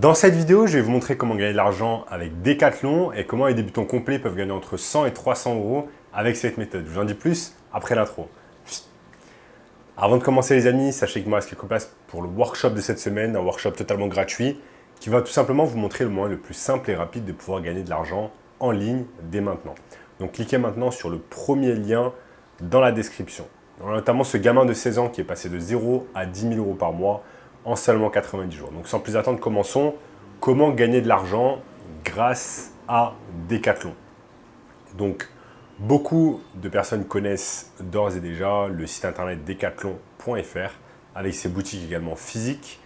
Dans cette vidéo, je vais vous montrer comment gagner de l'argent avec Decathlon et comment les débutants complets peuvent gagner entre 100 et 300 euros avec cette méthode. Je vous en dis plus après l'intro. Avant de commencer les amis, sachez que moi, reste quelques places pour le workshop de cette semaine, un workshop totalement gratuit qui va tout simplement vous montrer le moyen le plus simple et rapide de pouvoir gagner de l'argent en ligne dès maintenant. Donc cliquez maintenant sur le premier lien dans la description. On a notamment ce gamin de 16 ans qui est passé de 0 à 10 000 euros par mois en seulement 90 jours. Donc sans plus attendre, commençons. Comment gagner de l'argent grâce à Decathlon? Donc beaucoup de personnes connaissent d'ores et déjà le site internet decathlon.fr avec ses boutiques également physiques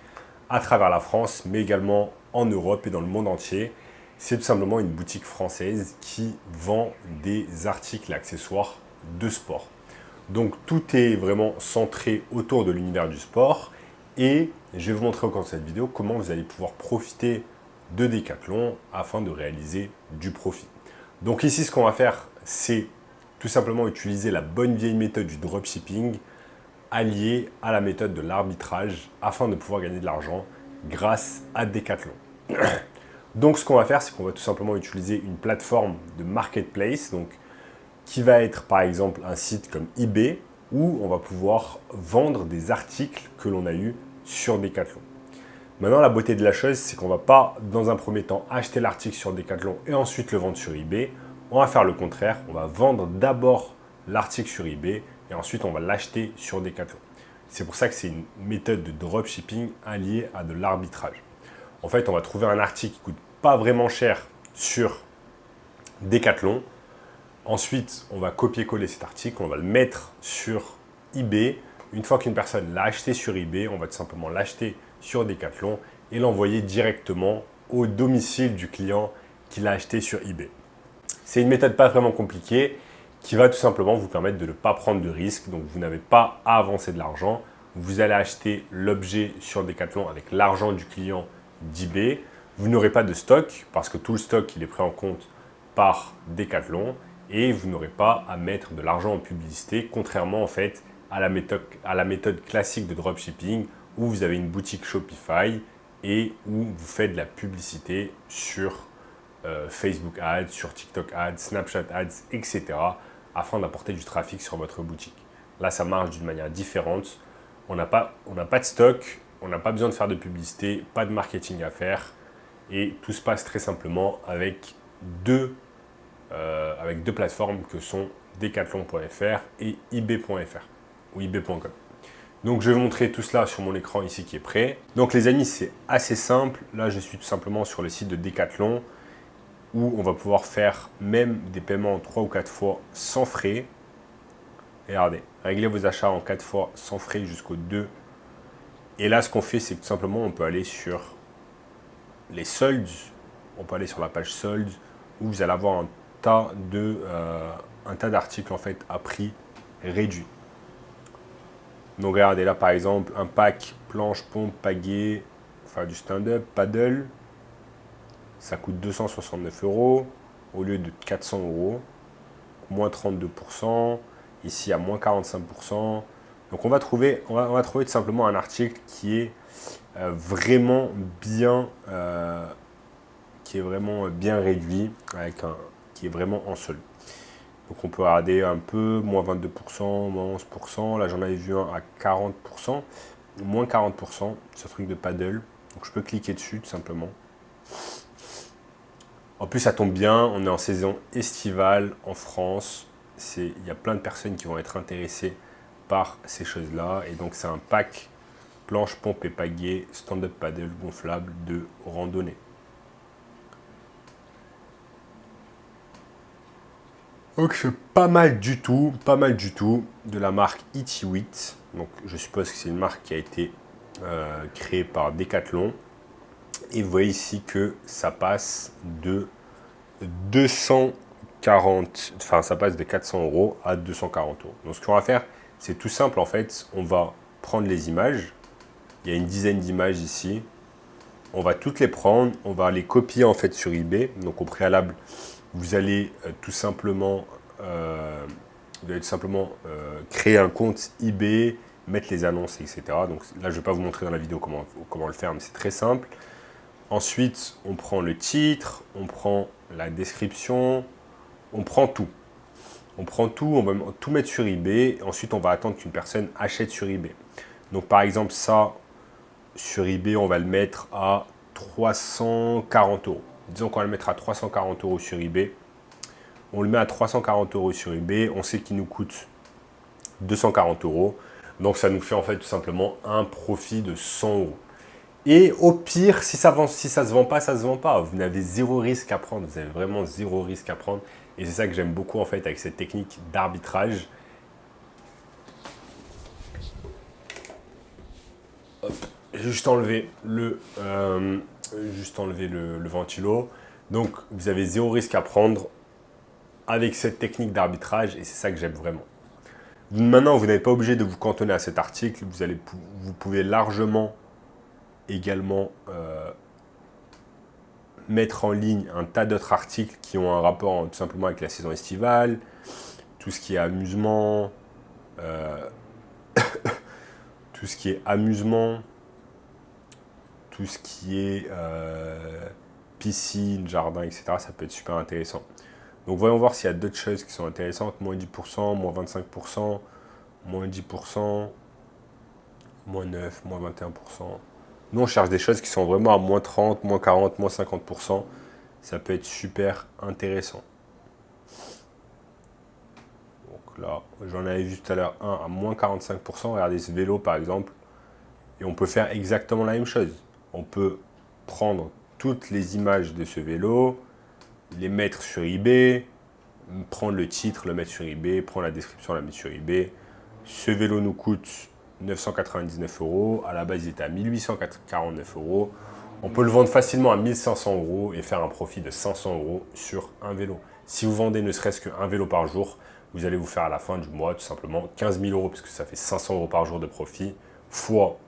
à travers la France, mais également en Europe et dans le monde entier. C'est tout simplement une boutique française qui vend des articles et accessoires de sport. Donc tout est vraiment centré autour de l'univers du sport et je vais vous montrer au cours de cette vidéo comment vous allez pouvoir profiter de Decathlon afin de réaliser du profit. Donc ici ce qu'on va faire, c'est tout simplement utiliser la bonne vieille méthode du dropshipping alliée à la méthode de l'arbitrage afin de pouvoir gagner de l'argent grâce à Decathlon. Donc ce qu'on va faire, c'est qu'on va tout simplement utiliser une plateforme de marketplace, donc qui va être par exemple un site comme eBay où on va pouvoir vendre des articles que l'on a eus sur Decathlon. Maintenant, la beauté de la chose, c'est qu'on ne va pas dans un premier temps acheter l'article sur Decathlon et ensuite le vendre sur eBay. On va faire le contraire, on va vendre d'abord l'article sur eBay et ensuite on va l'acheter sur Decathlon. C'est pour ça que c'est une méthode de dropshipping alliée à de l'arbitrage. En fait, on va trouver un article qui ne coûte pas vraiment cher sur Decathlon. Ensuite, on va copier-coller cet article, on va le mettre sur eBay. Une fois qu'une personne l'a acheté sur eBay, on va tout simplement l'acheter sur Decathlon et l'envoyer directement au domicile du client qui l'a acheté sur eBay. C'est une méthode pas vraiment compliquée qui va tout simplement vous permettre de ne pas prendre de risques. Donc, vous n'avez pas à avancer de l'argent. Vous allez acheter l'objet sur Decathlon avec l'argent du client d'eBay. Vous n'aurez pas de stock parce que tout le stock il est pris en compte par Decathlon. Et vous n'aurez pas à mettre de l'argent en publicité, contrairement en fait à la méthode classique de dropshipping où vous avez une boutique Shopify et où vous faites de la publicité sur Facebook Ads, sur TikTok Ads, Snapchat Ads, etc. afin d'apporter du trafic sur votre boutique. Là, ça marche d'une manière différente. On n'a pas de stock, on n'a pas besoin de faire de publicité, pas de marketing à faire et tout se passe très simplement avec deux plateformes que sont decathlon.fr et ebay.fr ou ebay.com. Donc je vais vous montrer tout cela sur mon écran ici qui est prêt. Donc les amis, c'est assez simple. Là, je suis tout simplement sur le site de Decathlon où on va pouvoir faire même des paiements en 3 ou 4 fois sans frais. Regardez, réglez vos achats en 4 fois sans frais jusqu'au 2. Et là, ce qu'on fait, c'est que tout simplement, on peut aller sur les soldes. On peut aller sur la page soldes où vous allez avoir un tas d'articles en fait à prix réduit. Donc regardez là par exemple un pack planche, pompe, pagaie, faire du stand-up, paddle, ça coûte 269 € au lieu de 400 €, moins 32%, ici à moins 45%. Donc on va trouver tout simplement un article qui est vraiment bien réduit qui est vraiment en solde. Donc on peut regarder un peu, moins 22%, moins 11%. Là j'en avais vu un à 40%, moins 40%, ce truc de paddle. Donc je peux cliquer dessus tout simplement. En plus ça tombe bien, on est en saison estivale en France. Il y a plein de personnes qui vont être intéressées par ces choses-là. Et donc c'est un pack planche, pompe et pagaie, stand-up paddle gonflable de randonnée. Donc c'est pas mal du tout de la marque Itiwit. Donc je suppose que c'est une marque qui a été créée par Decathlon. Et vous voyez ici que ça passe de 240, enfin ça passe de 400 € à 240 €. Donc ce qu'on va faire, c'est tout simple en fait. On va prendre les images. Il y a une dizaine d'images ici. On va toutes les prendre, on va les copier en fait sur eBay. Donc au préalable, vous allez tout simplement, créer un compte eBay, mettre les annonces, etc. Donc là, je ne vais pas vous montrer dans la vidéo comment le faire, mais c'est très simple. Ensuite, on prend le titre, on prend la description, on prend tout. On prend tout, on va tout mettre sur eBay. Ensuite, on va attendre qu'une personne achète sur eBay. Donc, par exemple, ça, sur eBay, on va le mettre à 340 euros. Disons qu'on va le mettre à 340 euros sur eBay. On le met à 340 euros sur eBay. On sait qu'il nous coûte 240 euros. Donc, ça nous fait en fait tout simplement un profit de 100 euros. Et au pire, si ça ne se vend pas, ça ne se vend pas. Vous n'avez zéro risque à prendre. Vous avez vraiment zéro risque à prendre. Et c'est ça que j'aime beaucoup en fait avec cette technique d'arbitrage. J'ai juste enlevé le ventilo. Donc, vous avez zéro risque à prendre avec cette technique d'arbitrage et c'est ça que j'aime vraiment. Maintenant, vous n'êtes pas obligé de vous cantonner à cet article. Vous pouvez largement également mettre en ligne un tas d'autres articles qui ont un rapport tout simplement avec la saison estivale, tout ce qui est amusement, tout ce qui est piscine, jardin, etc. Ça peut être super intéressant. Donc voyons voir s'il y a d'autres choses qui sont intéressantes. Moins 10%, moins 25%, moins 10%, moins 9, moins 21%. Nous, on cherche des choses qui sont vraiment à moins 30, moins 40, moins 50%. Ça peut être super intéressant. Donc là, j'en avais vu tout à l'heure un à moins 45%. Regardez ce vélo, par exemple. Et on peut faire exactement la même chose. On peut prendre toutes les images de ce vélo, les mettre sur eBay, prendre le titre, le mettre sur eBay, prendre la description, la mettre sur eBay. Ce vélo nous coûte 999 euros. À la base, il était à 1849 euros. On peut le vendre facilement à 1500 euros et faire un profit de 500 euros sur un vélo. Si vous vendez ne serait-ce qu'un vélo par jour, vous allez vous faire à la fin du mois tout simplement 15 000 euros, parce que ça fait 500 euros par jour de profit, fois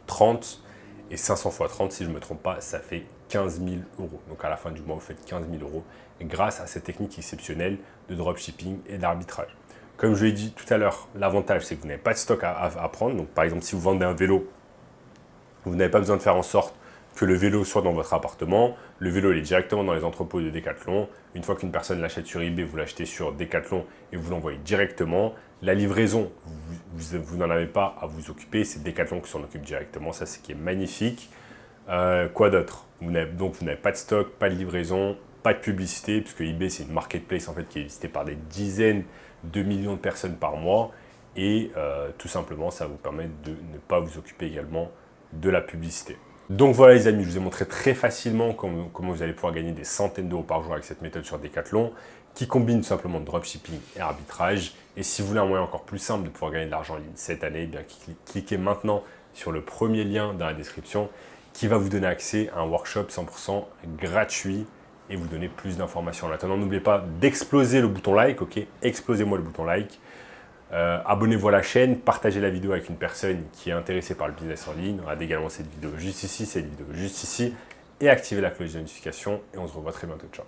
30. Et 500 fois 30, si je ne me trompe pas, ça fait 15 000 euros. Donc à la fin du mois, vous faites 15 000 euros grâce à cette technique exceptionnelle de dropshipping et d'arbitrage. Comme je l'ai dit tout à l'heure, l'avantage, c'est que vous n'avez pas de stock à prendre. Donc par exemple, si vous vendez un vélo, vous n'avez pas besoin de faire en sorte que le vélo soit dans votre appartement. Le vélo, il est directement dans les entrepôts de Decathlon. Une fois qu'une personne l'achète sur eBay, vous l'achetez sur Decathlon et vous l'envoyez directement. La livraison, vous n'en avez pas à vous occuper. C'est Decathlon qui s'en occupe directement. Ça, c'est ce qui est magnifique. Quoi d'autre? Donc, vous n'avez pas de stock, pas de livraison, pas de publicité, puisque eBay, c'est une marketplace en fait, qui est visitée par des dizaines de millions de personnes par mois. Et tout simplement, ça vous permet de ne pas vous occuper également de la publicité. Donc voilà les amis, je vous ai montré très facilement comment vous allez pouvoir gagner des centaines d'euros par jour avec cette méthode sur Decathlon qui combine tout simplement dropshipping et arbitrage. Et si vous voulez un moyen encore plus simple de pouvoir gagner de l'argent en ligne cette année, eh bien cliquez maintenant sur le premier lien dans la description qui va vous donner accès à un workshop 100% gratuit et vous donner plus d'informations. En attendant, n'oubliez pas d'exploser le bouton like, ok? Explosez-moi le bouton like. Abonnez-vous à la chaîne, partagez la vidéo avec une personne qui est intéressée par le business en ligne. Regardez également cette vidéo juste ici, cette vidéo juste ici. Et activez la cloche de notification. Et on se revoit très bientôt. Ciao.